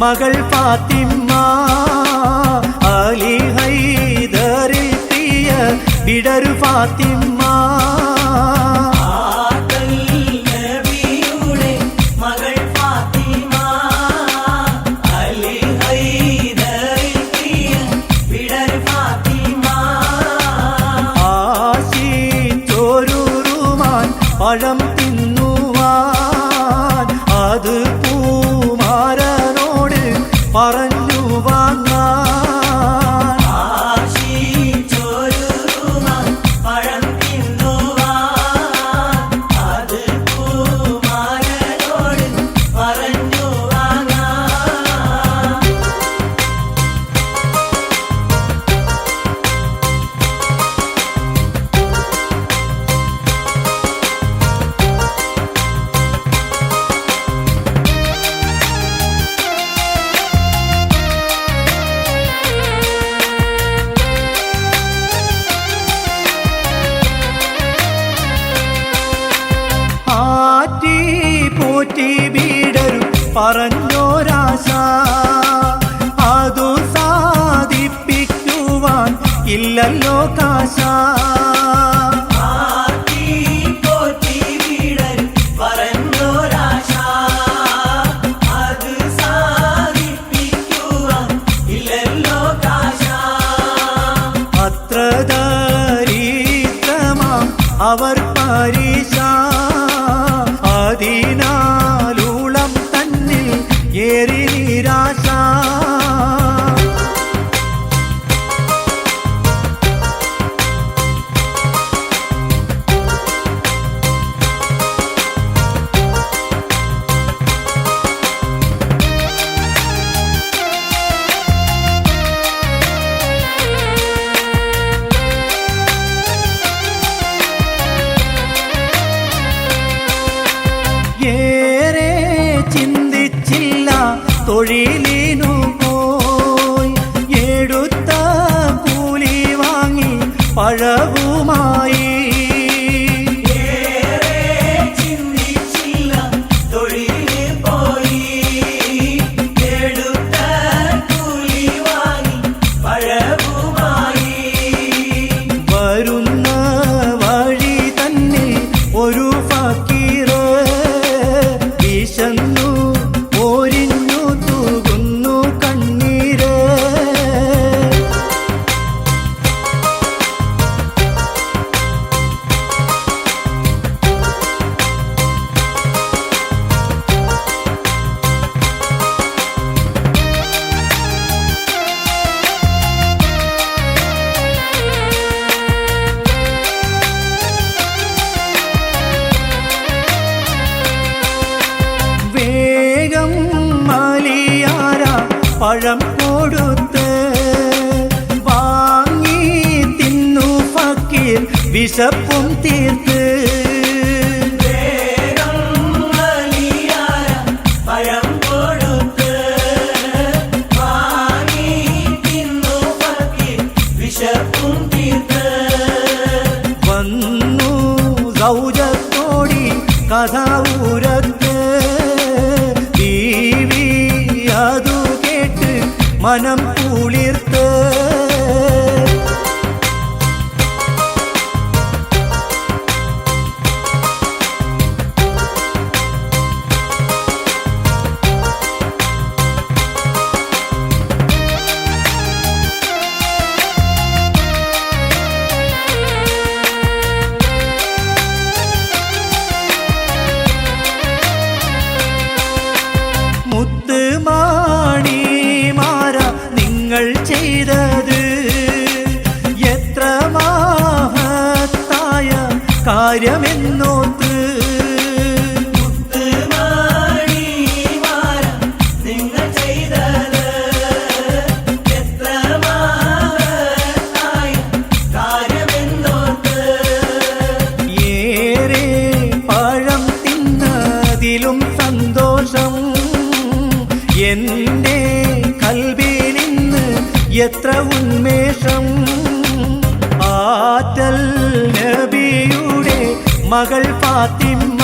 മകൾ ഫാത്തിമ അലി ഹൈദറിൽ പ്രിയ വിടരു ഫാത്തിമ പഴം തിന്നുവാൻ അത് പൂമാരനോട് പറഞ്ഞു വാങ്ങാൻ പഴം തിന്നുവാൻ അത് പൂമാരനോട് പറഞ്ഞു വാങ്ങാൻ പോറ്റി വീടരും പറഞ്ഞോരാശ അതു സാധിപ്പിക്കുവാൻ ഇല്ലല്ലോ കാശ അത്ര ദരിദ്രമാം അവർ പരീക്ഷ അതിനാലുളം തന്നിൽ ഏറി നിരാശ ഏറെ ചിന്തിച്ചില്ല തൊഴിലിനു പോയി എടുത്ത കൂലി വാങ്ങി പഴവുമായി വരുന്ന വഴി തന്നെ ഒരു ഫക്കീർ വിശന്നു പോരിഞ്ഞു തൂകുന്നു കണ്ണീര് വേഗം മലിയാര പഴം കൊടുത്ത് വാങ്ങി തിന്നു ഫക്കീർ വിശപ്പും തീർത്ത് വന്നു സൗജത്തോടി കഥ ഉരത്ത് ബീവി അതു കേട്ട് മനം കുളിർത്ത് മുത്തുമാണിമാര നിങ്ങൾ ചെയ്തത് എത്ര മഹത്തായ കാര്യമെന്നോത്ത് ഏറെ പഴം തിന്നതിലും സന്തോഷം എന്റെ കൽബിലിന്ന് എത്ര ഉന്മേഷം ആറ്റൽ നബിയുടെ മകൾ ഫാത്തിമ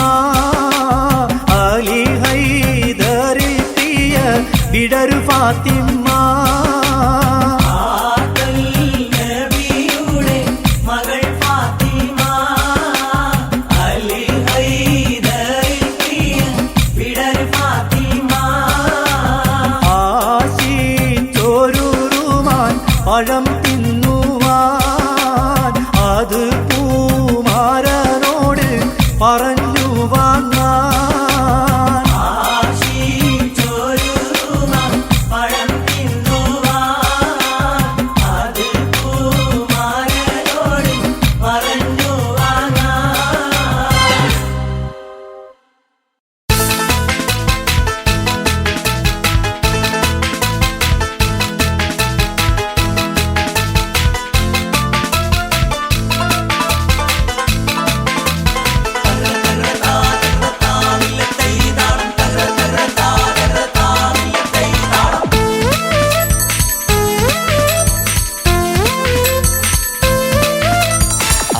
അലി ഹൈദറിൽ പ്രിയ വിടരു ഫാത്തിമ ആദൽ നബിയുടെ മകൾ ഫാത്തിമ അലി ഹൈദരിൽ പ്രിയ വിടർ ഫാത്തിമ ആശിച്ചോരുമാൻ പഴം തിന്നുവാൻ അത് പൂമാരനോട് പറഞ്ഞു വാങ്ങാൻ ആശിച്ചോരുമാൻ പഴം തിന്നുവാൻ അത് പൂമാരനോട് പറഞ്ഞു വാങ്ങാൻ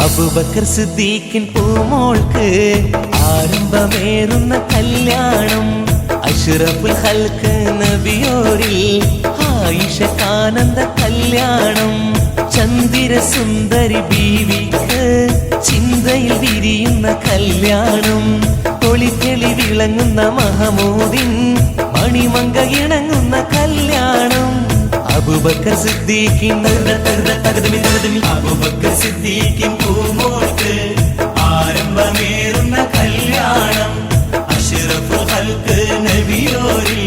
അബൂബക്കർ സിദ്ദീഖിൻ പൂമോൾക്ക് ആരംഭമേറുന്ന കല്യാണം അഷ്റഫുൽ ഖൽഖ് നബിയോരിൽ ആയിഷക്കാനന്ദ കല്യാണം ചന്ദിര സുന്ദരി ബീവിക്ക് ചിന്തയിൽ വിരിയുന്ന കല്യാണം തൊളിത്തെളി വിളങ്ങുന്ന മഹമൂദിൻ മണിമങ്ക ഇണങ്ങുന്ന കല്യാണം അബൂബക്കർ സിദ്ദീഖിൻ അബൂബക്കർ സിദ്ദീഖിൻ പൂമോൾക്ക് ആരംഭമേറുന്ന കല്യാണം അഷ്റഫുൽ ഖൽഖ് നബിയോരിൽ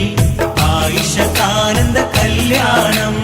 ആയിഷക്കാനന്ദ കല്യാണം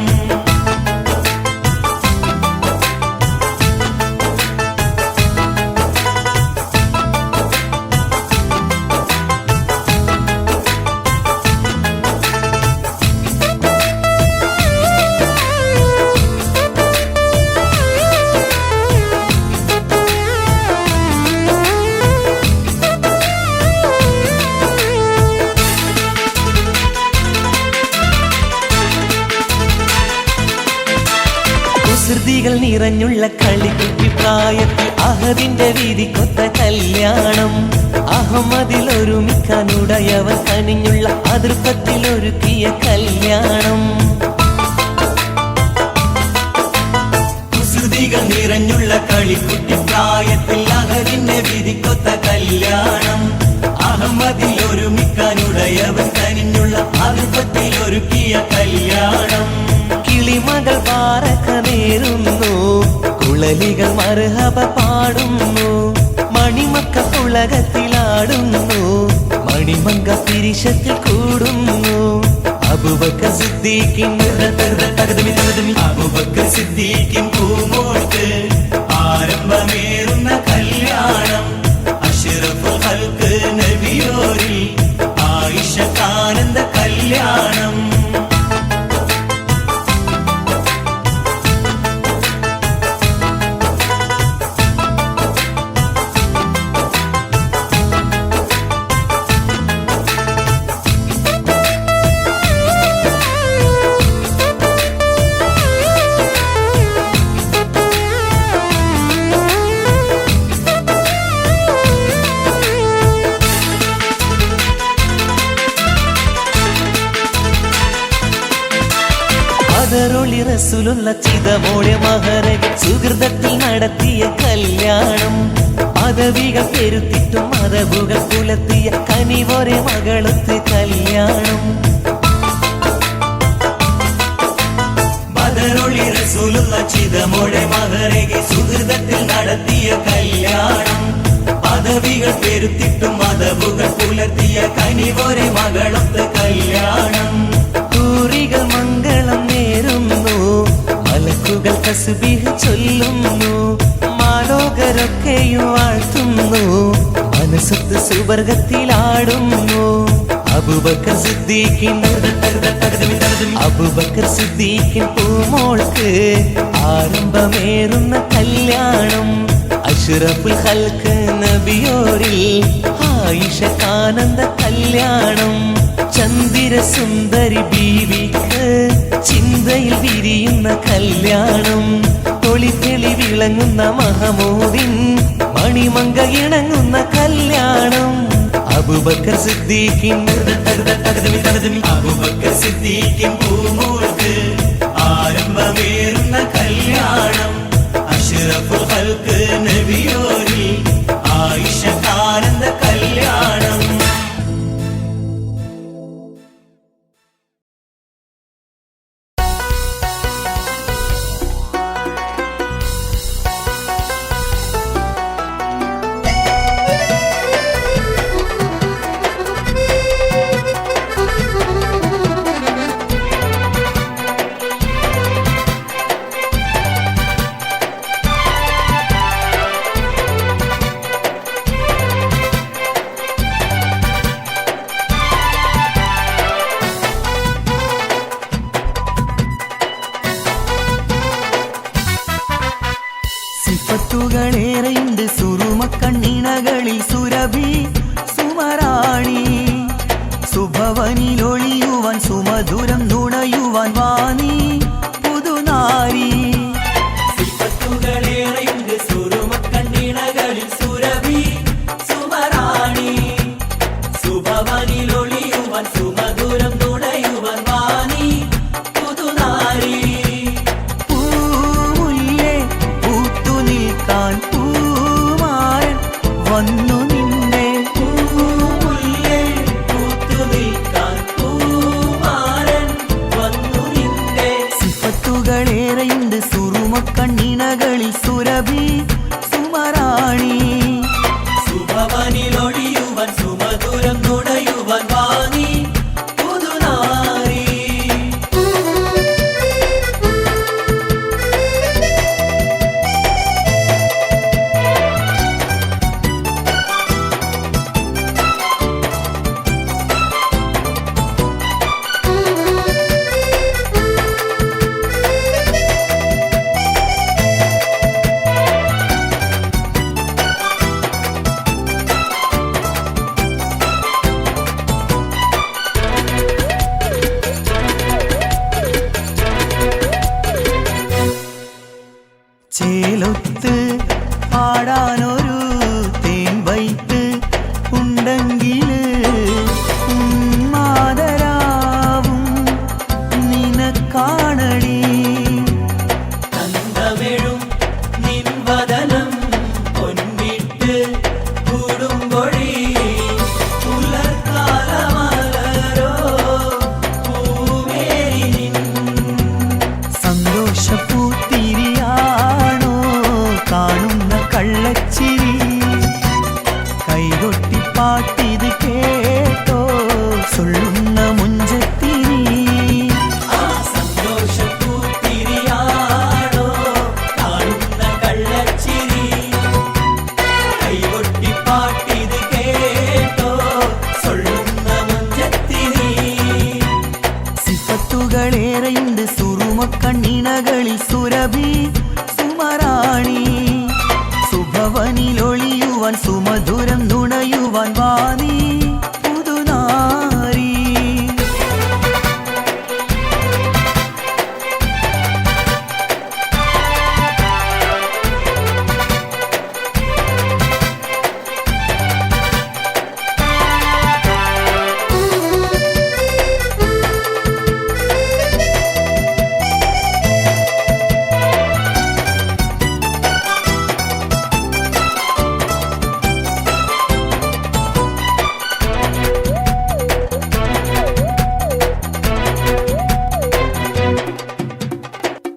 കുസൃതികൾ നിറഞ്ഞുള്ള കളിക്കുട്ടി പ്രായത്തിൽ അഹദിന്റെ വീതിക്കൊത്ത കല്യാണം അഹമ്മദിൽ ഒരുമിക്കാനുടയവർ കനിഞ്ഞുള്ള അതിർപ്പത്തിൽ ഒരുക്കിയ കല്യാണം കുസൃതികൾ നിറഞ്ഞുള്ള കളിക്കുട്ടി പ്രായത്തിൽ അഹദിന്റെ വിധിക്കൊത്ത കല്യാണം അഹമ്മദിൽ ഒരുമിക്കാനുടയവൻ കനിഞ്ഞുള്ള അതിർപ്പത്തിൽ ഒരുക്കിയ കല്യാണം കിളിമകൾ പാറക്ക നേരുന്നു കുളലികൾ മർഹബ പാടുന്നു മണിമക്ക പുളകത്തിലാടുന്നു മണിമങ്ക പിരിശത്തിൽ കൂടുന്നു അബൂബക്കർ സിദ്ദീഖിൻ അബൂബക്കർ സിദ്ദീഖിൻ പൂമോൾക്ക് ആരംഭമേറുന്ന കല്യാണം അഷ്റഫുൽ ഖൽഖ് നബിയോരിൽ ആയിഷക്കാനന്ദ കല്യാണം ബദറുളി റസൂലുള്ള ചിതമോടെ മഹരക സുഹൃതത്തിൽ നടത്തിയ കല്യാണം പദവികൾ പെരുത്തിട്ടും മതബുകൾ പുലർത്തിയ കനിവൊരെ മകളൊത്ത് കല്യാണം ബദറുളി റസൂലുള്ള ചിതമോടെ മഹരകെ സുഹൃതത്തിൽ നടത്തിയ കല്യാണം പദവികൾ പെരുത്തിട്ടും മതബുകൾ പുലർത്തിയ കനിവൊരെ മകളൊത്ത് കല്യാണം കൂറികൾ മംഗളം നേരുന്നു മലക്കുകൾ തസ്ബീഹ് ചൊല്ലുന്നു മാലോകരൊക്കെയും വാഴ്ത്തുന്നു മനസ്സത്ത് സുവർഗത്തിലാടുന്നു അബൂബക്കർ സിദ്ദീഖിൻ അബൂബക്കർ സിദ്ദീഖിൻ പൂമോൾക്ക് ആരംഭമേറുന്ന കല്യാണം അഷ്റഫുൽ ഖൽഖ് നബിയോരിൽ ആയിഷക്കാനന്ദ കല്യാണം ചന്ദിര സുന്ദരി ബീവിക്ക് ചിന്തയിൽ വിരിയുന്ന കല്യാണം തൊളിത്തെളി വിളങ്ങുന്ന മഹമൂദിൻ മണിമങ്ക ഇണങ്ങുന്ന കല്യാണം അബൂബക്കർ സിദ്ദീഖിൻ അബൂബക്കർ സിദ്ദീഖിൻ പൂമോൾക്ക് ആരംഭമേറുന്ന കല്യാണം അഷ്റഫുൽ ഖൽഖ് നബിയോരിൽ ആയിഷക്കാനന്ദ കല്യാണം. സിഫത്തുകളേറെയുണ്ട് സുറുമക്കണ്ണിണകളിൽ സുരഭി സുമറാണി സുഭവനിലൊളിയുവാൻ സുമധുരം നുണയുവാൻ വാണി പുതുനാരി. സിഫത്തുകളേറെയുണ്ട് സുറുമക്കണ്ണിണകളിൽ സുരഭി സുമറാണി സുഭവനിലൊളിയുവാൻ സുമധുരം നുണയുവാൻ വാണി പുതുനാരി. പൂമാരൻ വന്നു നിന്നെ പൂമുല്ലേ പൂത്തു നിൽക്കാൻ പൂമാരൻ വന്നു നിന്നെ. സിഫത്തുകളേറെയുണ്ട് സുറുമക്കണ്ണിണകളിൽ സുരഭി സുമറാണി സുഭവനിലൊളിയുവാൻ സുമധുരം നുണയുവാൻ വാണി പുതുനാരി. ചേലൊത്ത് പാടാനൊരു തേൻ വൈത്ത് ഉണ്ടെങ്കിൽ മാതരാവും നിനക്കാണടി. തന്തമെഴും നിൻവദനം പൊൻവിട്ട് കൂടുമ്പൊഴി പുലർക്കാലമലരോ പൂമേരി നിൻ. സന്തോഷപ്പൂത്തിരിയാണോ കാണുന്ന കള്ളച്ചിരി കൈകൊട്ടിപ്പാട്ടിത് കേട്ടോ സൊല്ലുന്ന മുഞ്ചത്തിരി. ആ സന്തോഷപ്പൂത്തിരിയാണോ കാണുന്ന കള്ളച്ചിരി കൈകൊട്ടിപ്പാട്ടിത് കേട്ടോ സൊല്ലുന്ന മുഞ്ചത്തിരി. സിഫത്തുകളേറെയുണ്ട് സുറുമക്കണ്ണിണകളിൽ സുരഭി സുമറാണി സുഭവനിലൊളിയുവാൻ സുമധുരം നുണയുവാൻ വാണി പുതുനാരി.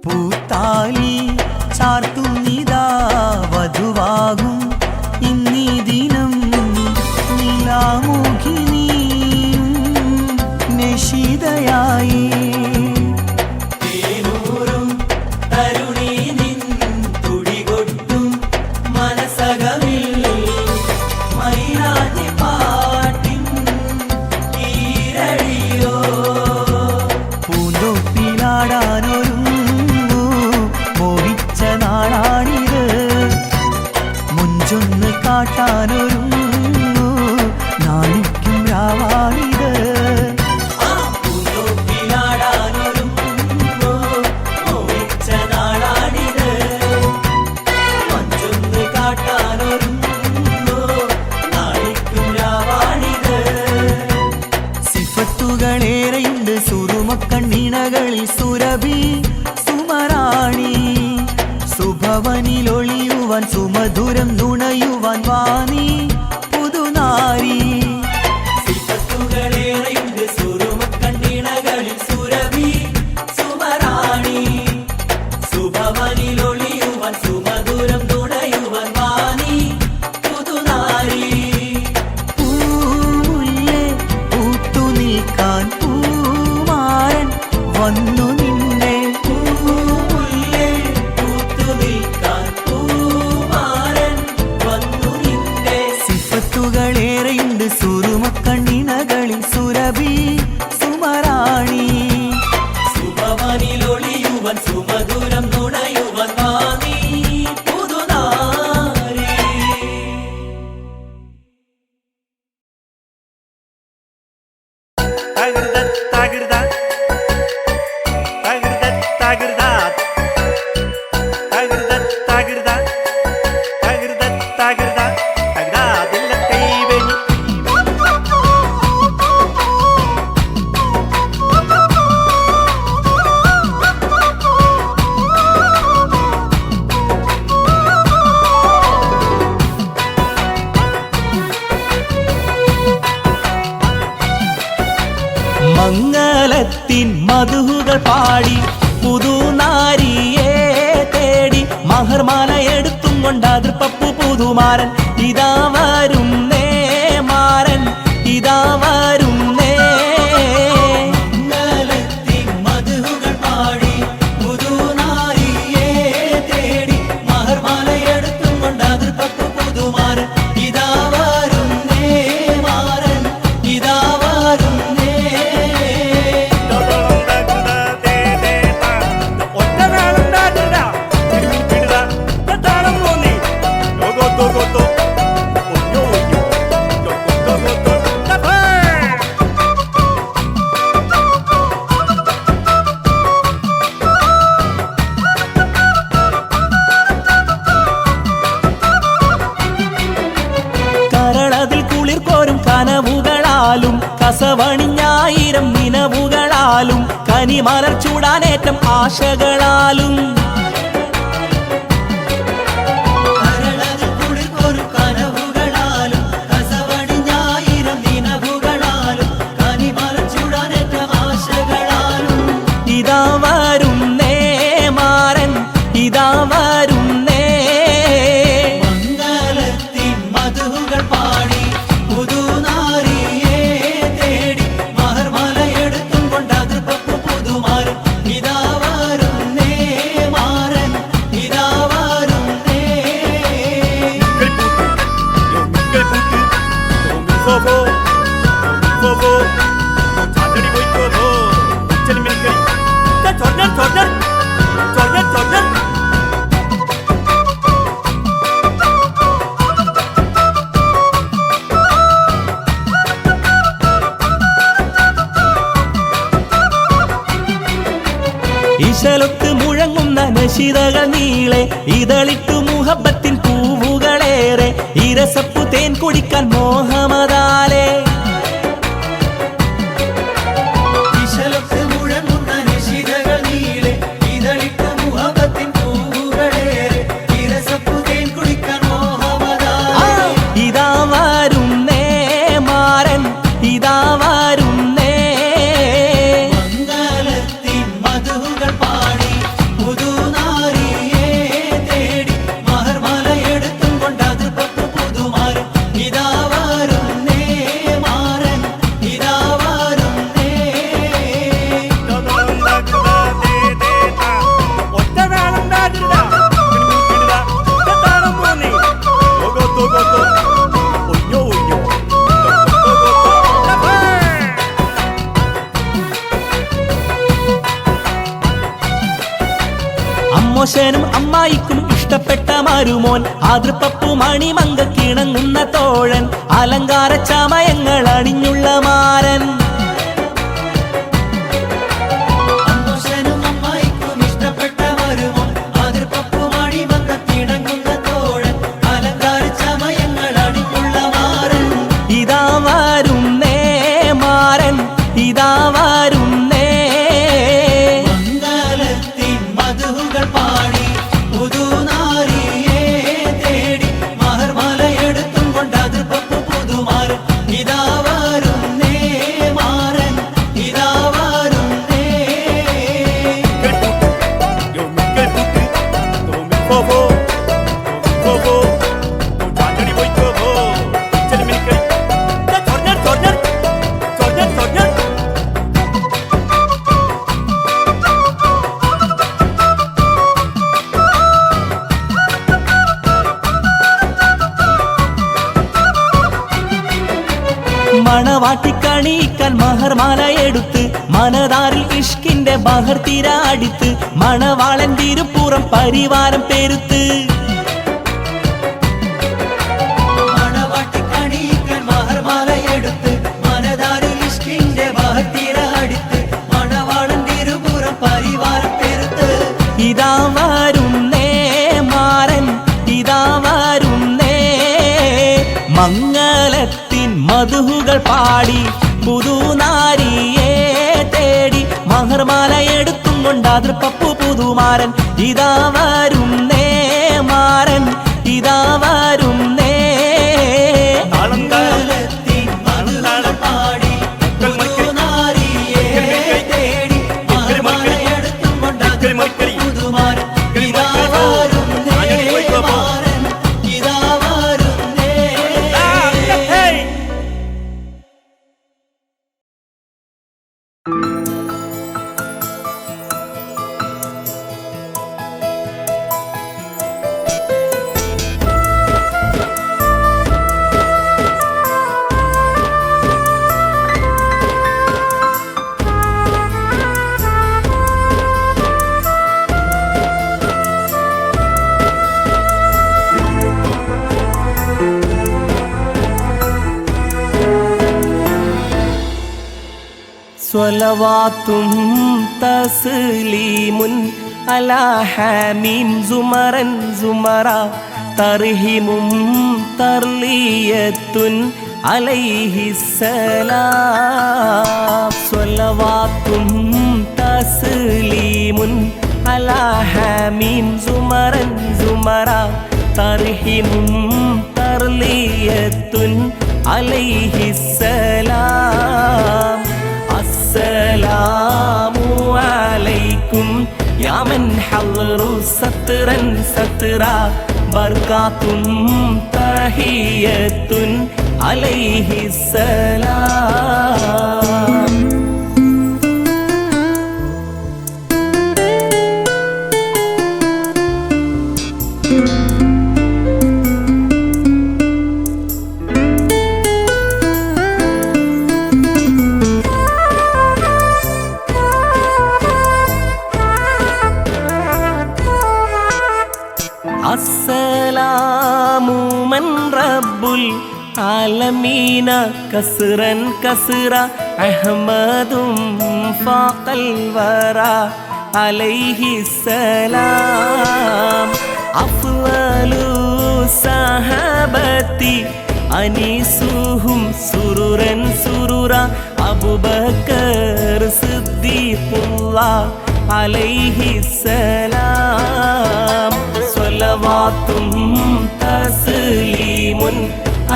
പൂത്താലി ചാർത്തുന്നിതാ വധുവാകും ഇന്നീ ദിനം നിലാമുഖിനിയും നിശിതയായി. തേനൂറും തരുണി നിൻ തുടികൊട്ടും മനസകമിൽ മൈനാട്ടി പാട്ടിൻ ഈരടിയോ. പൂന്തോപ്പിലാടാനൊരുങ്ങു മോഹിച്ച നാളാണിത് മുഞ്ചൊന്ന് കാട്ടാനൊരുങ്ങു നാണിക്കും രാവാണിത്. ആ പൂന്തോപ്പിൽ സുരഭി സുമറാണി സുഭവനിലൊളിയുവാൻ സുമധുരം നുണയുവാൻ വാണി പുതുനാരി സിഫത്തുകളേറെയുണ്ട് സുറുമക്കണ്ണിണകളിൽ സുരഭി സുമറാണി സുഭവനിലൊളിയുവാൻ സുമധുരം തുണയുവാൻ വാണി പുതുനാരി പൂമുല്ലേ പൂത്തു നിൽക്കാൻ പൂമാരൻ വന്നു നിന്നെ പൂമുല്ലേ പൂത്തു നിൽക്കാൻ പൂമാരൻ വന്നു നിന്നെ സിഫത്തുകളേറെയുണ്ട് സുറുമക്കണ്ണിണകളിൽ സുരഭി സുമറാണി സുഭവനിലൊളിയുവാൻ സുമധുരം തുണയുവാൻ വാണി പുതുനാരി മംഗളത്തിൻ മധുകൾ പാടി പുതുനാരിയെ തേടി മഹർമാല എടുത്തും കൊണ്ട് അതിർപ്പപ്പു പുതുമാരൻ ഇതാ വരുന്നേ മാരൻ ഇതാ വരുന്നേ മംഗളത്തിൻ മധുകൾ പാടി പുതുനാരിയെ തേടി മഹർമാലയെടുത്തും കൊണ്ട് അതിർപ്പപ്പു പുതുമാരൻ ഇതാ വരുന്നേ മാരൻ ഇതാ വരുന്നേ കരളതിൽ കുളിർ കോരും കനവുകളാലും കസവണിഞ്ഞായിരം നിനവുകളാലും കനിമലർ ചൂടാനേറ്റം ആശകളാലും കരളതിൽ കുളിർക്കൊരു കനവുകളാലും കസവണിഞ്ഞായിരം നിനവുകളാലും കനിമലർ ചൂടാനേറ്റ ആശകളാലും ഇതാ വരുന്നേ മാരൻ ഇതാ വരുന്നേ മംഗളത്തിൻ മധുകൾ പാടി പുതുനാരിയെ തേടി മഹർമാലയെടുത്തും കൊണ്ട് അതിർപ്പപ്പു പുതുമാരൻ ഇതാ വരുന്നേ മാരൻ ഇതാ വരുന്നേ ഇശലൊത്ത് മുഴങ്ങുന്ന നശിതകൾ നീളെ ഇതളിട്ടു മുഹബത്തിൻ പൂവുകളേറെ ഇരസപ്പു തേൻ കുടിക്കാൻ മോഹമതാലേ ഇശലൊത്ത് മുഴങ്ങുന്ന നിശിതകൾ നീളെ ഇതളിട്ട മുഹബത്തിൻ പൂവുകളേറെ ഇരസപ്പു തേൻ കുടിക്കാൻ മോഹമതാലേ ഇതാ വരുന്നേ മാരൻ ഇതാ വരുന്നേ മംഗളത്തിൻ മധുകൾ പാടി പുതുനാരിയെ തേടി മഹർമാലയെടുത്തും കൊണ്ട് അതിർപ്പപ്പു പുതുമാരൻ ഇതാ വരുന്നേ മാരൻ ഇതാ വരുന്നേ അമ്മോശനും അമ്മായിക്കും ഇഷ്ടപ്പെട്ട മരുമോൻ ആതൃപ്പപ്പു മണിമങ്ക കിണങ്ങുന്ന തോഴൻ അലങ്കാര ചമയങ്ങൾ അണിഞ്ഞുള്ള മാരൻ അമ്മോശനും അമ്മായിക്കും ഇഷ്ടപ്പെട്ട വരുമോൻ അതിർപ്പപ്പു മണിമങ്ക കിണങ്ങുന്ന തോഴൻ അലങ്കാര ചമയങ്ങൾ അണിഞ്ഞുള്ള മാരൻ ഇതാ വരുന്നേ മാരൻ ഇതാ വരുന്നേ മംഗള മണവാട്ടിക്കണിക്കാൻ മഹർമാല എടുത്ത് മനതാരിൽ ഇഷ്കിന്റെ ബഹർ തീര അടിത്ത് മണവാളൻ തിരുപ്പുറം പരിവാരം പെരുത്ത് മണവാട്ടിക്കണിക്കാൻ മഹർമാല എടുത്ത് മനതാരിൽ ഇഷ്കിന്റെ ബഹർ തീര അടിത്ത് മണവാളൻ തിരുപ്പുറം പരിവാരം പെരുത്ത് ഇതാ വരുന്നേ മാരൻ ഇതാ വരുന്നേ മംഗളത്തിൻ മധുഹുകൾ പാടി പുതുനാരിയെ തേടി മഹർമാല എടുത്തും കൊണ്ടാതൃ പപ്പു പുതുമാരൻ ഇതാ വരുന്നേ മാരൻ ഇതാ വരുന്നേ മംഗളത്തിൻ മധുഹുകൾ പാടി പുതുനാരിയെ തേടി മഹർമാല എടുത്തും കൊണ്ടാതൃ പപ്പു പുതുമാരൻ ഇതാ വരുന്നേ മാരൻ ഇതാ വരുന്നേ സ്വലവാത്തും തസ്ലീമുൻ അലാ ഹാമീം സുമറൻ സുമറ തർഹിമും തർലിയത്തുൻ അലൈഹിസ്സലാം സ്വലവാത്തും തസ്ലീമുൻ അലാ ഹാമീം സുമറൻ സുമറ തർഹിമും തർലിയത്തുൻ അലൈഹിസ്സലാം അസ്സലാമു അലൈക്കും യാ മൻ ഹളറു സത്റൻ സത്റ ബർകാത്തുൻ തഹിയത്തുൻ അലൈഹിസ്സലാം അസ്സലാമു മൻ റബ്ബുൽ ആലമീന കസ്റൻ കസ്റ അഹ്മദും ഫാഖൽ വറ അലൈഹിസ്സലാം അഫ്ളലു സഹബത്തി അനീസുഹും സുറുരൻ സുറുറ അബൂബക്കർ സിദ്ദീഖുല്ലാഹ് അലൈഹിസ്സലാം സ്വലവാത്തും തസ്ലീമുൻ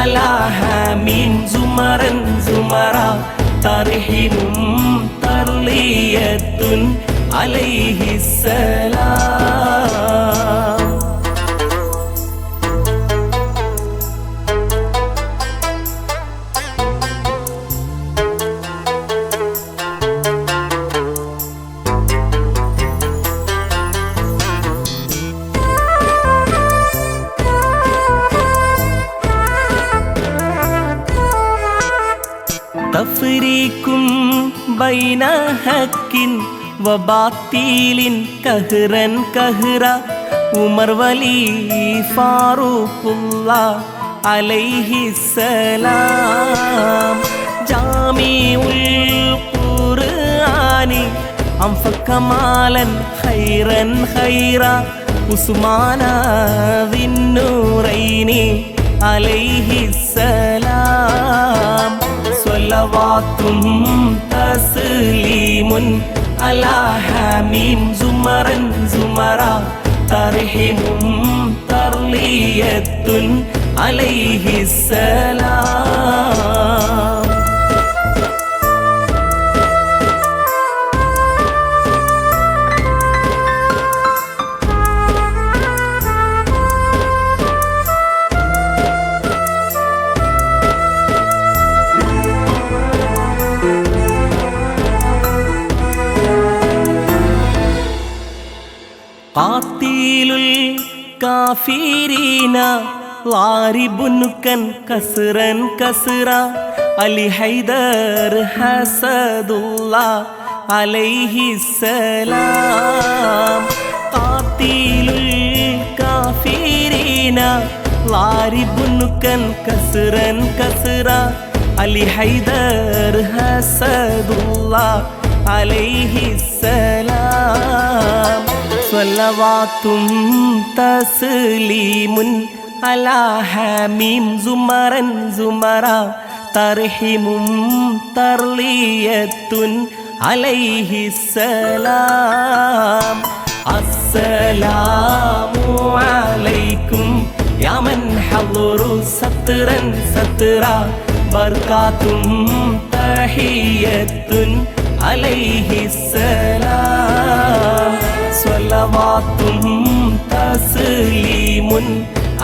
അലാ ഹാമീം സുമറൻ സുമറ തർഹിമും തർലിയത്തുൻ അലൈഹിസ്സലാം തഫ്രീഖും ബൈന ഹക്കിൻ വബാത്തിലിൻ കഹ്റൻ കഹ്റ ഉമർ വലി ഫാറൂഖുല്ലാഹ് അലൈഹിസ്സലാം ജാമിഉൽ ഖുർആനി അംഫകമാലൻ ഖൈറൻ ഖൈറ ഉസ്മാന ദിന്നൂറൈനി അലൈഹിസ്സലാം സ്വലവാത്തും തസ്ലീമുൻ അലാ ഹാമീം സുമറൻ സുമറ തർഹിമും തർലിയത്തുൻ അലൈഹിസ്സലാം ഖാത്തിലുൽ കാഫിരീന ളാരിബുൻ കൻ കസ്റൻ കസ്റ അലി ഹൈദർ ഹസദുള്ള അലൈഹിസ്സലാം ഖാതിലുൽ കാഫിരീന ളാരിബുനുകൻ കസ്റൻ കസ്റ അലി ഹൈദർ ഹസദുള്ള അലൈഹിസ്സലാം സ്വലവാത്തും തസ്ലീമുൻ അലാ ഹമീം സുമറൻ സുമറ തർഹിമും തർലിയത്തുൻ അലൈഹിസ്സലാം അസ്സലാമു അലൈക്കും യാ മൻ ഹളറു സത്റൻ സത്റ ബർകാത്തും തഹിയത്തുൻ അലൈഹിസ്സലാം സ്വലവാത്തും തസ്ലീമുൻ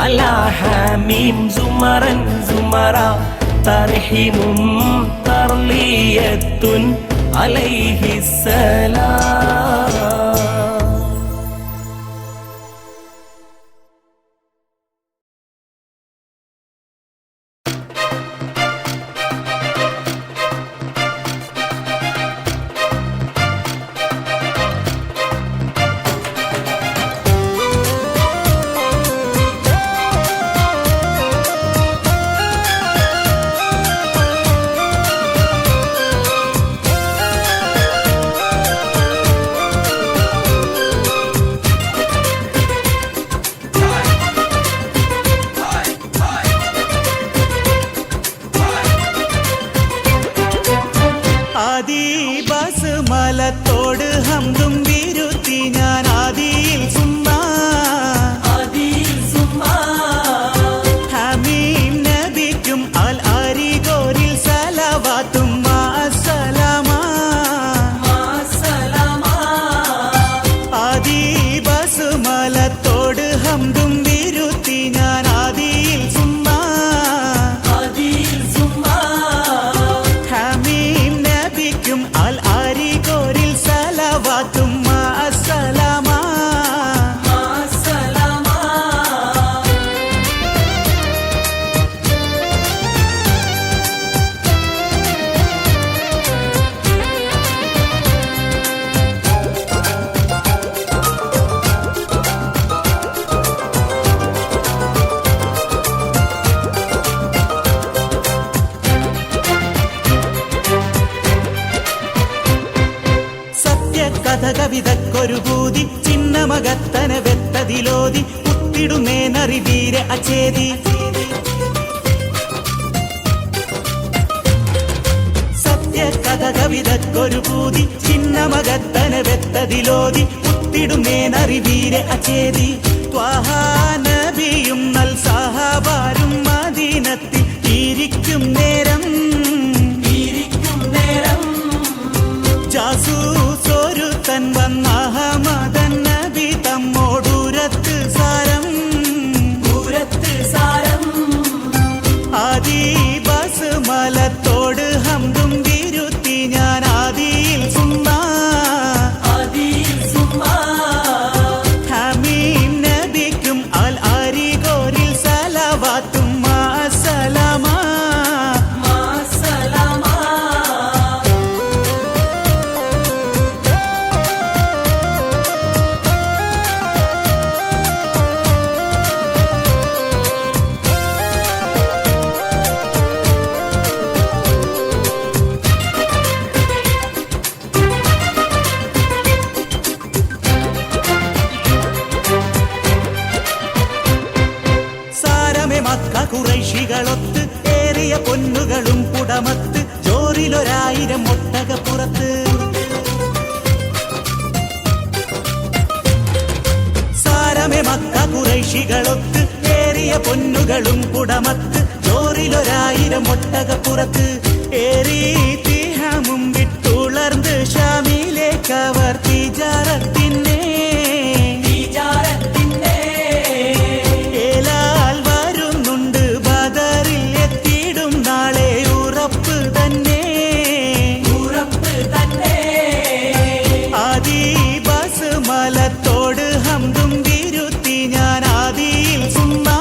അലാ ഹമീം സുമറൻ സുമറ തർഹിമും തർലിയത്തുൻ അലൈഹിസ്സലാം. ബസ്മലത്തോട് ഹംദും വിരുത്തി ഞാൻ ആദിയിൽ സുമ്മാ ഹമീം നബിക്കും അൽ അരിഗോരിൽ സലവാത്തും മാസലാമാ ആദി ബസ്മലത്തോട് ഹംദും വിരുത്തി ഞാൻ ആദിയിൽ സുമ്മാ ഹമീം നബിക്കും അൽ അരിഗോരിൽ സലവാത്തും മാസലാമാ കഥകവിതക്കൊരു ഭൂതി ചിന്നമകത്തന വെത്തതിലോതി പുത്തിടുമേനറിവീര അചേതി സത്യകഥകവിതക്കൊരു ഭൂതി ചിന്നമകത്തന വെത്തതിലോതി പുത്തിടുമേനറിവീര അചേതി ത്വാഹാ നബിയും നൽ സഹാബാരും മദീനത്തിൽ ഇരിക്കും നേരം ജാസൂസൊരുത്തൻ വന്ന അഹമദൻ നബി തമ്മോടുരത്ത് സാരം ആദി ബസ്മലത്തോട് ഹംദും വിരുത്തി ഞാൻ ആദിയിൽ സുമ്മാ ഹമീം നബിക്കും അൽ അരിഗോരിൽ സലവാത്തും മാസലാമാ മക്ക ഖുറൈശികളൊത്ത് ഏറിയ പൊന്നുകളും പുടമത്ത് ജോറിലൊരായിരം ഒട്ടകപ്പുറത്ത് സാരമേ മക്ക ഖുറൈശികളൊത്ത് ഏറിയ പൊന്നുകളും പുടമത്ത് ജോറിലൊരായിരം ഒട്ടകപ്പുറത്ത് ഏറി തിഹമും വിട്ടുളർന്ന് ഷാമിലേക്കവർ തിജാറത്തിനെ ബസ്മലത്തോട് ഹംദും വിരുത്തി ഞാൻ ആദിയിൽ സുമ്മാ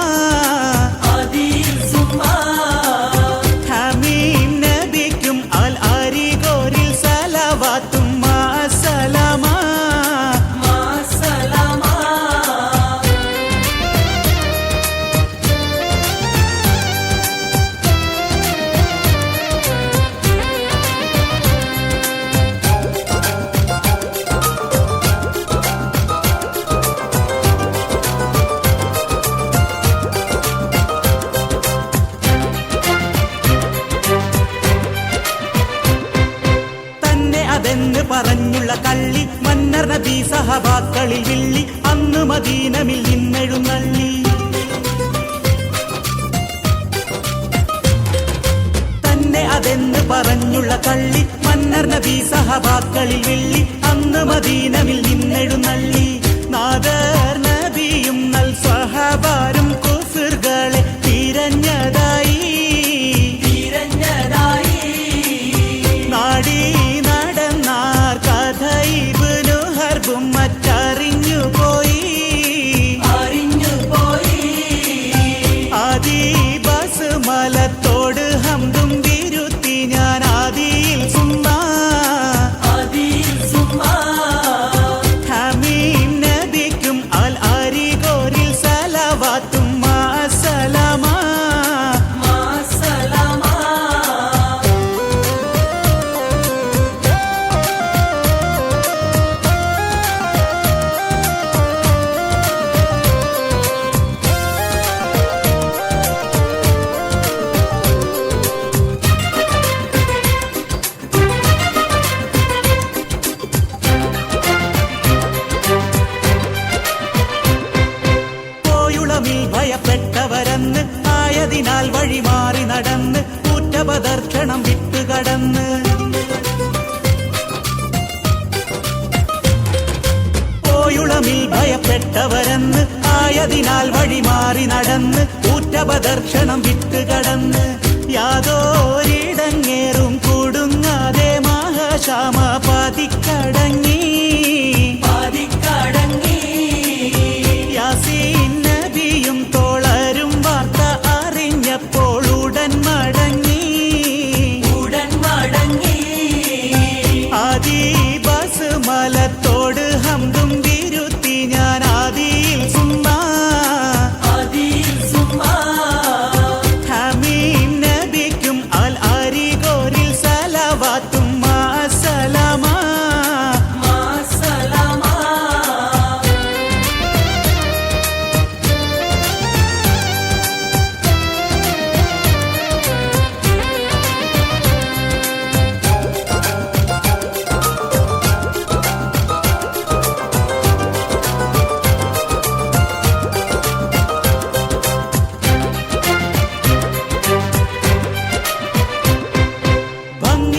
ഹമീം അതെന്ന് പറഞ്ഞുള്ള കള്ളി മന്നർ നബി സഹബാക്കളിൽ വിള്ളി അന്ന് മദീനമിൽ നിന്നെഴുന്നള്ളി തന്നെ അതെന്ന് പറഞ്ഞുള്ള കള്ളി മന്നർ നബി സഹബാക്കളിൽ വിള്ളി അന്ന് മദീനമിൽ നിന്നെഴുന്നള്ളി നാദർ നബിയും നൽ സഹബാരും കുഫിറുകളെ തിരഞ്ഞതായി നാടി നടന്നാർ കഥ ഇബ്നു ഹർബും മറ്ററിഞ്ഞു പോയി ആദി ബസ് മലത്തോട് ഹംദും വിരുത്തി ഞാൻ ആദിയിൽ സുമ്മാ ഹമീം നബിക്കും അൽ അരികോരിൽ സലവാത്തും മാസലാമാ ഭയപ്പെട്ടവരെന്ന് ആയതിനാൽ വഴി മാറി നടന്ന് കുറ്റപദർശനം വിട്ടുകടന്ന് പോയുളമിൽ ഭയപ്പെട്ടവരെന്ന് ആയതിനാൽ വഴി മാറി നടന്ന് കുറ്റപദർശനം വിട്ടുകടന്ന് യാതൊരിടങ്ങേറും കുടുങ്ങാതെ മഹാശാമ പതിക്കടങ്ങി യാസീൻ നബിയും തോളരും വാർത്ത അറിഞ്ഞപ്പോൾ ഉടൻ മടങ്ങി ആദി ബസ് മലത്തോട് ഹംദും വിരുത്തി ഞാൻ ആദിയിൽ സുമ്മാ ഹമീം നബിക്കും അൽ അരികോരിൽ സലവാത്തും മാസലാമാ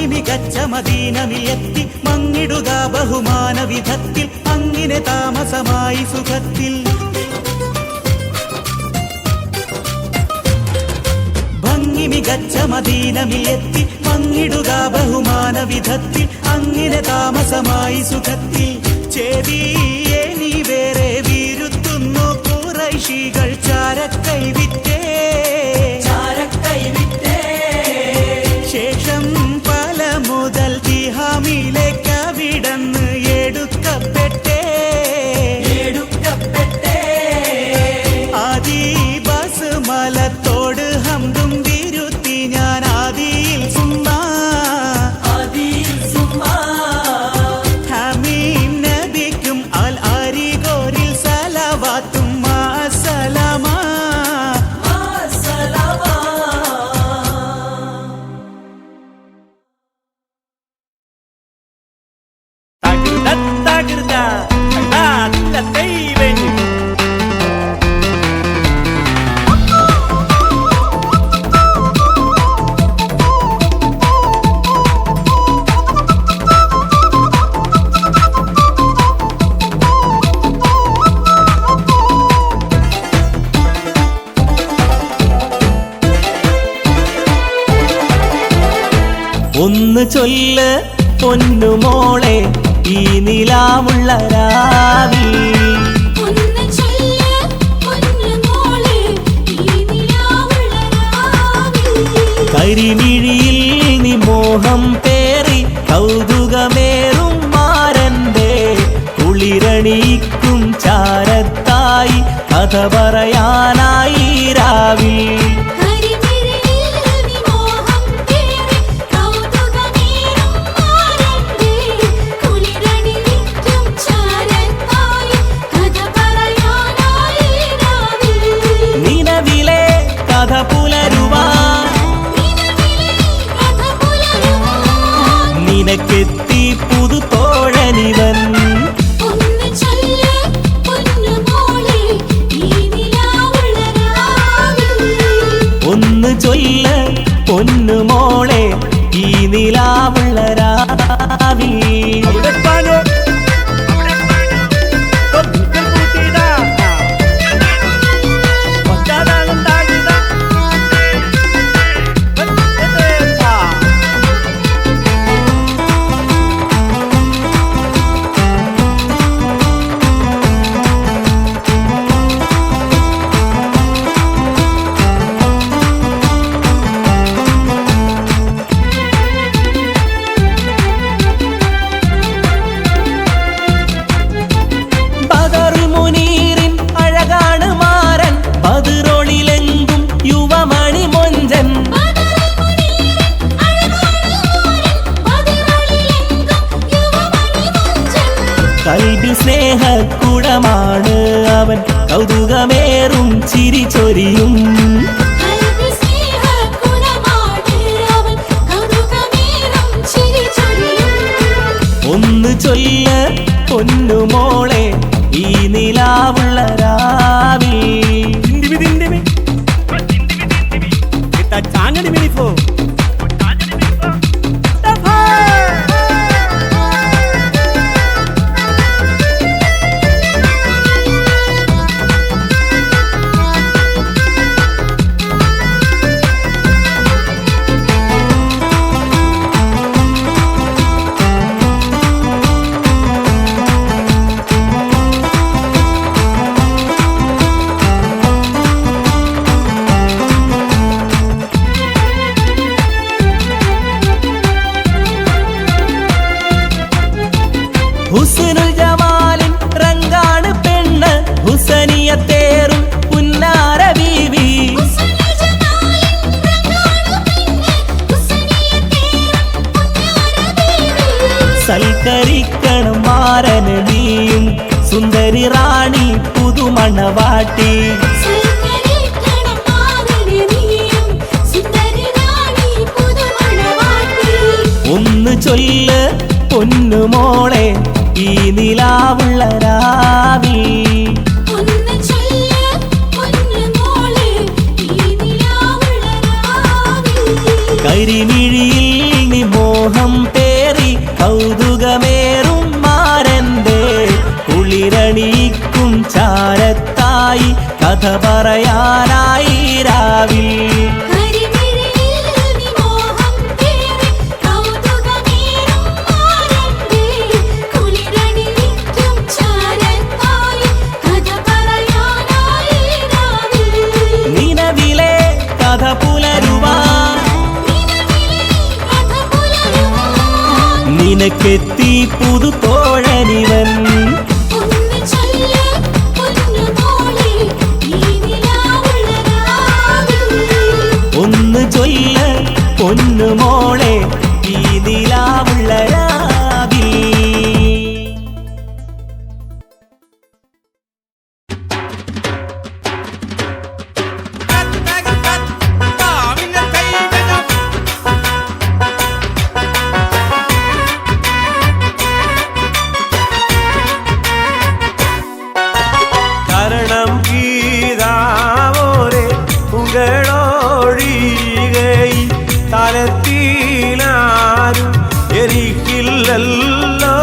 മികച്ച മദീനമിലെത്തി മങ്ങിടുക ബഹുമാന വിധത്തിൽ അങ്ങനെ താമസമായി സുഖത്തിൽ ഭംഗി മികച്ച മദീനമിലെത്തി മങ്ങിടുക ബഹുമാന വിധത്തിൽ അങ്ങനെ താമസമായി സുഖത്തിൽ ചേതിയെ നീ വേറെ വിരുത്തുന്നു ഖുറൈശികൾ ചാരക്കൈ വിറ്റേ ശേഷം പല മുതൽ തിഹാമിലേക്ക് വിടന്ന് എടുക്കപ്പെട്ടേ ആദി ബസ് മലത്തോട് ഹംദും വിരുത്തി ഞാൻ ആദിയിൽ സുമ്മാ ഹമീം നബിക്കും അൽ അരികോരിൽ സലവാത്തും മാസലാമാ ഒന്ന് ചൊല്ല് പൊന്നുമോളെ ഈ നിലാവുള്ള രാവിൽ കരിമിഴിയിൽ നീ മോഹം പേറി കൗതുകമേറും മാരന്റെ കുളിരണിക്കും ചാരത്തായി കഥ പറയാനായി രാവിൽ നിനക്കെത്തി പുതു കൽബിൽ സ്നേഹക്കുടമാണ് അവൻ, കൗതുകമേറും ചിരി ചൊരിയും. ഒന്ന് ചൊല്ല പൊന്നുമോളെ ഈ നിലാവുള്ള രാവിൽ. ഹുസ്നുൽ ജമാലിൻ റങ്കാണ് പെണ്ണ്, ഹുസനിയത്തേറും പുന്നാര ബീവി. സൽക്കരിക്കണം മാരന് നീയും, സുന്ദരി റാണി പുതുമണവാട്ടി. ഒന്ന് ചൊല്ല് പൊന്നുമോളെ ഈ നിലാവുള്ള രാവിൽ. കരിമിഴിയിൽ നീ മോഹം പേറി, കൗതുകമേറും മാരന്റെ കുളിരണിക്കും ചാരത്തായി കഥ പറയാനായി രാവിൽ. നിനക്കെത്തി പുതു തോഴനിവൻ. ഒന്ന് ചൊല്ല പൊന്നുമോളെ ഈ നിലാവുള്ള രാവിൽ. തലത്തിലാരും എനിക്കില്ലല്ലോ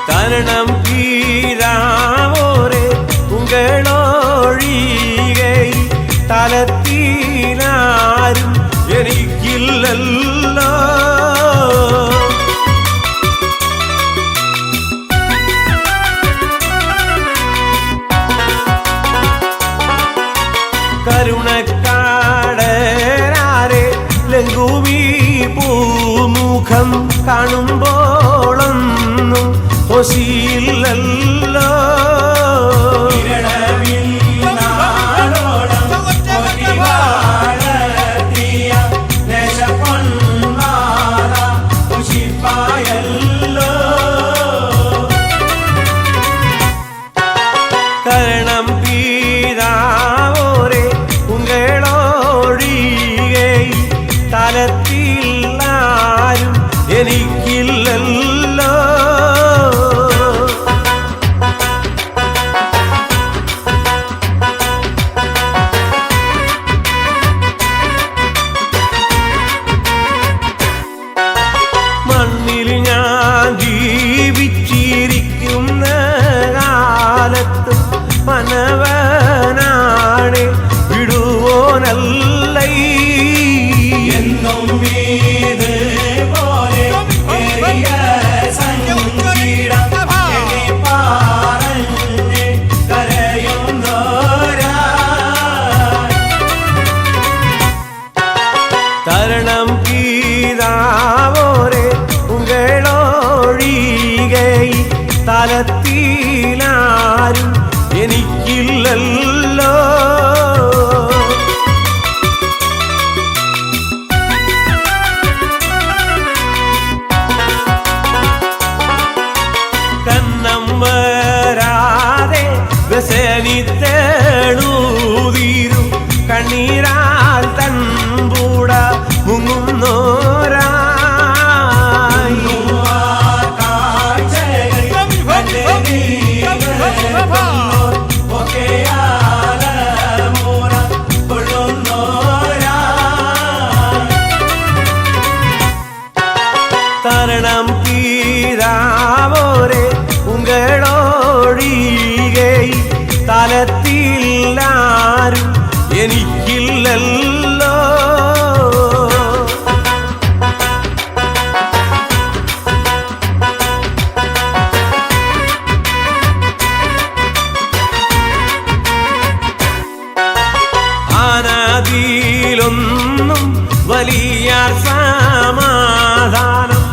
തരണം തീരാവോരെ ഉങ്ങളൊഴികെ തലത്തിലാരും എനിക്കില്ലല്ലോ. കരുണക്കാടരാരെ ലഘുവീ പൂമുഖം കാണുമ്പോളൊന്നും ഒസിയില്ലല്ലോ. കരണം പീരാവോരെ ഉങ്ങളൊഴികെ തലത്തിലാരും എനിക്ക് தரணம் தீராவோரே உங்களோழிகை தலத்தில் ஆரும் എനിക്കില്ലല്ലോ ആനാദിയിലൊന്നും വലിയാർ സമാധാനം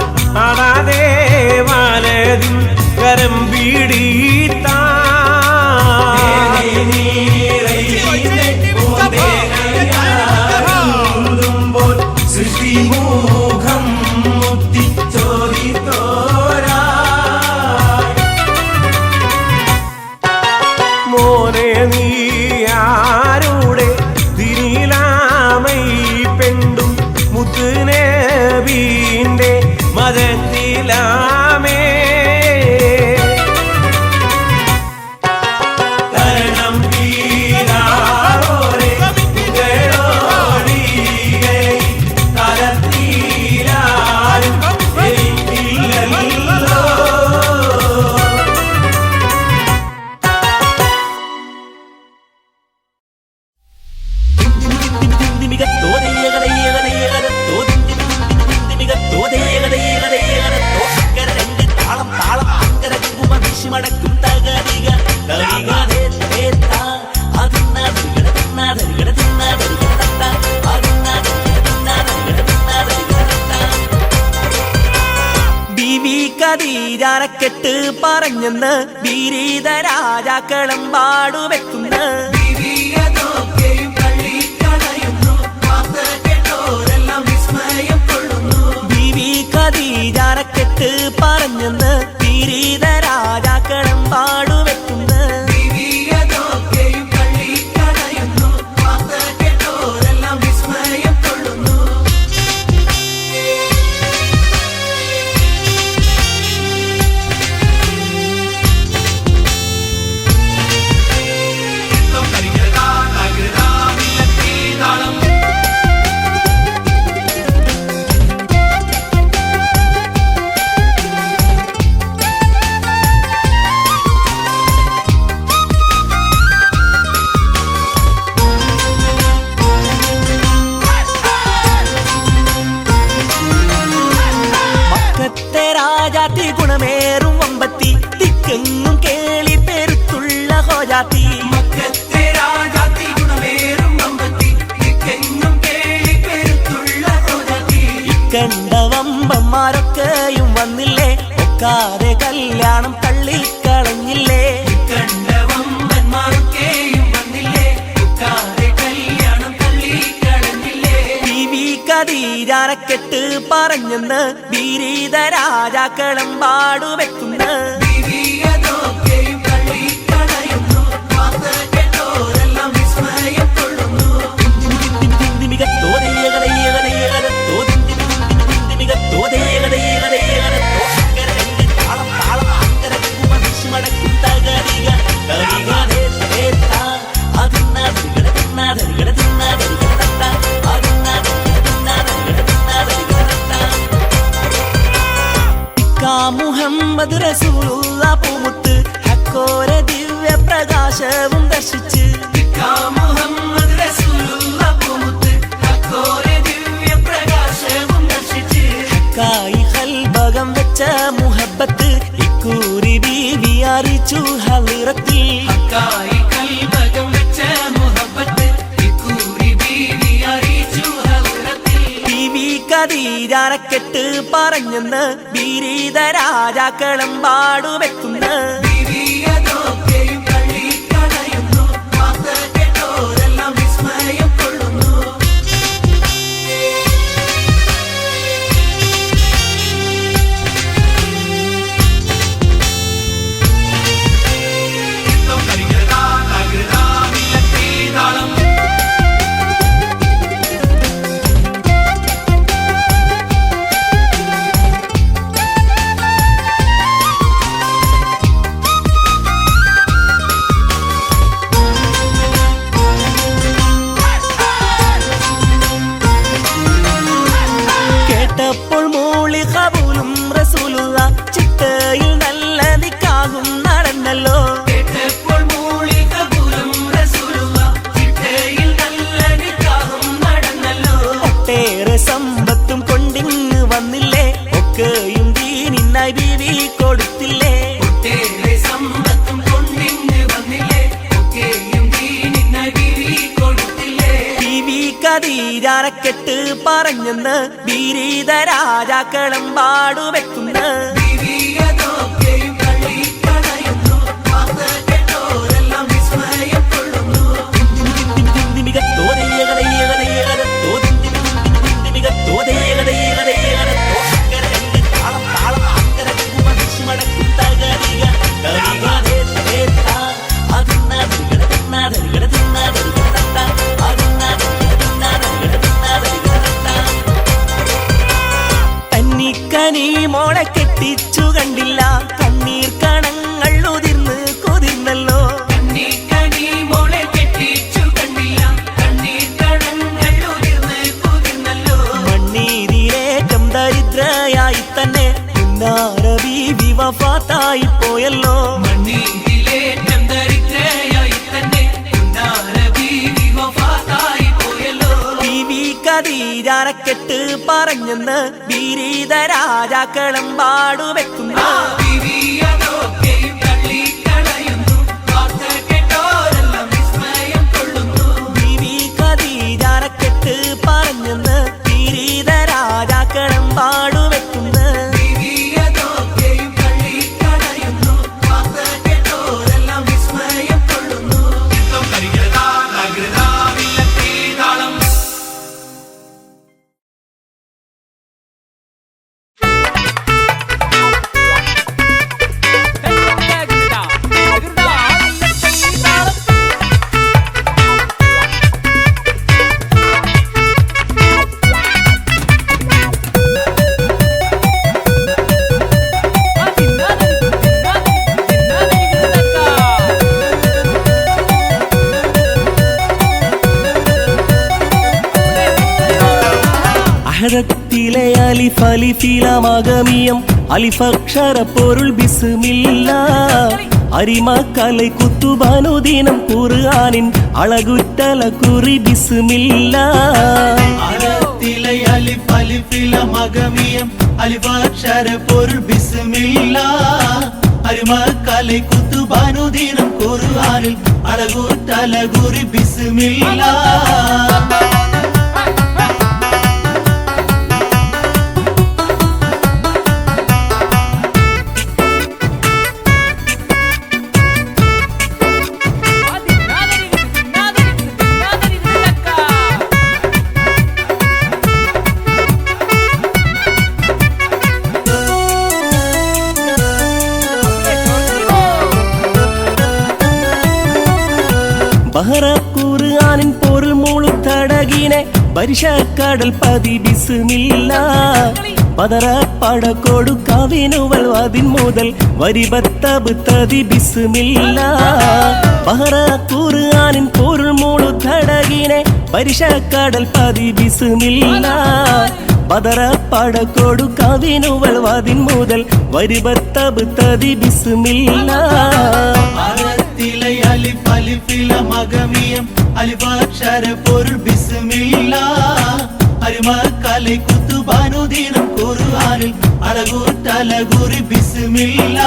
അടാതെ വലതിൻ കരം പിടിത്താ സൃഷ്ടിമുഖം മുക്തി ചോദിത്തോരാ മോനെ നീ ആരുടെ തിരിലാമൈ പെണ്ടും മുത്തുനബീന്റെ മതത്തിലാമേ തരണം തീരാറോരെ ഉങ്ങളോഴികൈ തലത്തിലാരും എനിക്കില്ലല്ലോ ഖദീജാരക്കെട്ട് പറഞ്ഞെന്ന് ബിരീദ രാജാക്കളം പാടുവെക്കുന്ന ബീവി ഖദീജാരക്കെട്ട് പറഞ്ഞെന്ന് ബിരീദ രാജാക്കളം പാടുവെക്കുന്ന രാജാത്തി ഗുണമേറും വമ്പത്തി ദിക്കെങ്ങും കേളി പെരുത്തുള്ള ഹോജാത്തി ഇക്കണ്ട വമ്പന്മാരൊക്കെയും വന്നില്ലേ ഒക്കാതെ കല്യാണം തള്ളിക്കളഞ്ഞില്ലേ ഖദീജാരക്കെട്ട് പറഞ്ഞെന്ന് ബിരീദ രാജാക്കളം പാടുവെക്കുന്ന മുഹമ്മദ് റസൂലുള്ള പൂമുത്ത് ഹക്കോര ദിവ്യ പ്രകാശവും ദർശിച്ച് ഹക്കായി ഹൽബകം വെച്ച മുഹബത്ത് ഇക്കൂരി ബീവി അറിയിച്ചു ഹളിറത്തിൽ ഖദീജാരക്കെട്ട് പറഞ്ഞെന്ന് ബിരീദ രാജാക്കളം പാടുവെക്കുന്ന ഒക്കെയും ദീനിനായി ബീവി കൊടുത്തില്ലേ ഒട്ടേറെ സമ്പത്തും കൊണ്ടിങ്ങ് വന്നില്ലേ ഒക്കെയും ദീനിനായി ബീവി കൊടുത്തില്ലേ ബീവി ഖദീജാരക്കെട്ട് പറഞ്ഞെന്ന് ബീരീത രാജാക്കളം പാടുവെക്കുന്ന കനി മോളെ കെട്ടിച്ചു കണ്ടില്ല കണ്ണീർ കണങ്ങൾ ഉതിർന്ന് കൊതിർന്നല്ലോ കനി മോളെ കെട്ടിച്ചു കണ്ടില്ല കണ്ണീർ കണങ്ങൾ ഉതിർന്ന് കൊതിർന്നല്ലോ മണ്ണീരിലേറ്റം ദരിദ്രയായി തന്നെ ബീവി വഫാത്തായി പോയല്ലോ മണ്ണീരിലേറ്റം ദരിദ്രയായി തന്നെ ബീവി വഫാത്തായി പോയല്ലോ ബീവി ഖദീജാരക്കെട്ട് പറഞ്ഞെന്ന് ബീരീത രാജാക്കളം പാടുവെക്കുന്ന ബീവി ഖദീജാരക്കെട്ട് പറഞ്ഞെന്ന് ബീരീത രാജാക്കളം പാടുവെക്കുന്ന അഹദത്തിലെ അലിഫ് അലിഫിലമഗമിയം അലിഫക്ഷര പൊരുൾ ബിസ്മില്ല അരിമക്കலை കുത്തുബാനുദീനം ഖുർആനിൻ അളകുറ്റല കുറി ബിസ്മില്ല അഹദത്തിലെ അലിഫ് അലിഫിലമഗമിയം അലിഫക്ഷര പൊരുൾ ബിസ്മില്ല അരിമക്കலை കുത്തുബാനുദീനം ഖുർആനിൻ അളകുറ്റല കുറി ബിസ്മില്ല ബഹറ ഖുർആനിൻ പൊരുൾ മുളുത്തടകിനെ പരിശക്കടൽ പതി ബിസ്മില്ല പതറ പടക്കോടു കവിനുവൽ അതിൻ മുതൽ വരിബത്തബ് തതി ബിസ്മില്ല ബഹറ ഖുർആനിൻ പൊരുൾ മുളുത്തടകിനെ പരിശക്കടൽ പതി ബിസ്മില്ല പതറ പടക്കോടു കവിനുവൽ അതിൻ മുതൽ വരിബത്തബ് തതി ബിസ്മില്ല അലിഫ് അലിഫിലമഗമിയം അലിഫക്ഷര പൊരുൾ ബിസ്മില്ല അരിമക്കலை കുത്തുബാനുദീനം ഖുർആനിൽ അളകുറ്റല കുറി ബിസ്മില്ല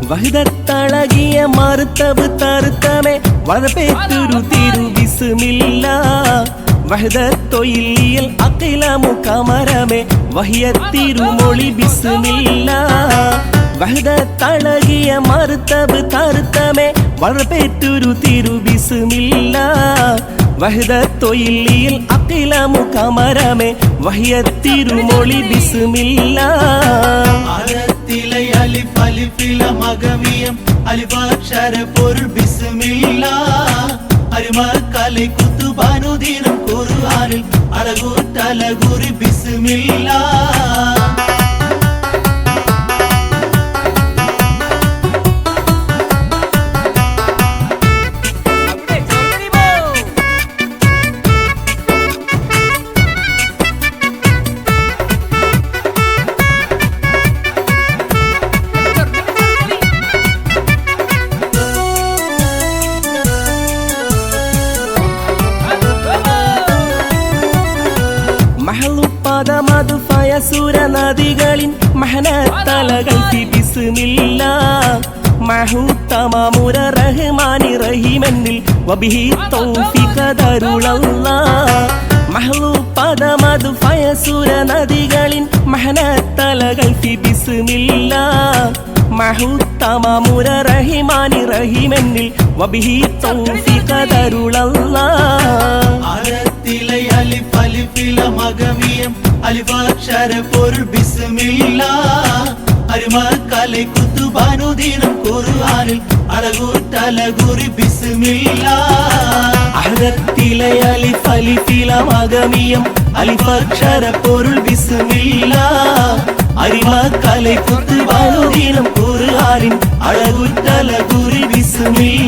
വഹദത്തളകിയ മറുത്തബ് തറുത്തമേ വളപേത്തുരു തിരു ബിസ്മില്ല വഹദത്തൊയിലിയൽ അഖിലമു കമരമേ വഹിയത്തിരുമൊളി ബിസ്മില്ല വഹദത്തളകിയ മറുത്തബ് തറുത്തമേ വളപേത്തുരു തിരു ബിസ്മില്ല വഹദത്തൊയിലിയൽ അഖിലമു കമരമേ വഹിയത്തിരുമൊളി ബിസ്മില്ല അലിഫ് അലിഫിലമഗമിയം അലിഫക്ഷര പൊരുൾ ബിസ്മില്ല അരിമക്കலை കുത്തുബാനുദീനം ഖുർആനിൽ അളകുറ്റല കുറി ബിസ്മില്ല പദമതു ഫയസുര നദികളിൻ മഹനത്തലകൾ ബിസ്മില്ല മഹൂത്തമമുര റഹ്മാനി റഹീമെന്നിൽ വബിഹി തൗഫീഖ ദരുളല്ലാഹ് മഹ്ലൂ പദമതു ഫയസുര നദികളിൻ മഹനത്തലകൾ ബിസ്മില്ല മഹൂത്തമമുര റഹ്മാനി റഹീമെന്നിൽ വബിഹി തൗഫീഖ ദരുളല്ലാഹ് അരത്തിലെ അലിഫ് അലിഫില മകമിയം അലിഫാക്ഷര പൊരുൾ ബിസ്മില്ലാ അരുമക്കலை കുത്തുബാനുദീനം ഖുർആനിൽ അഴകൂറ്റലകുറി ബിസ്മില്ലാ അഹദത്തിലെ അലിഫ് അലിഫില മകമിയം അലിഫാക്ഷര പൊരുൾ ബിസ്മില്ലാ അരിമക്കலை കുത്തുബാനുദീനം ഖുർആനിൽ അഴകൂറ്റലകുറി ബിസ്മില്ലാ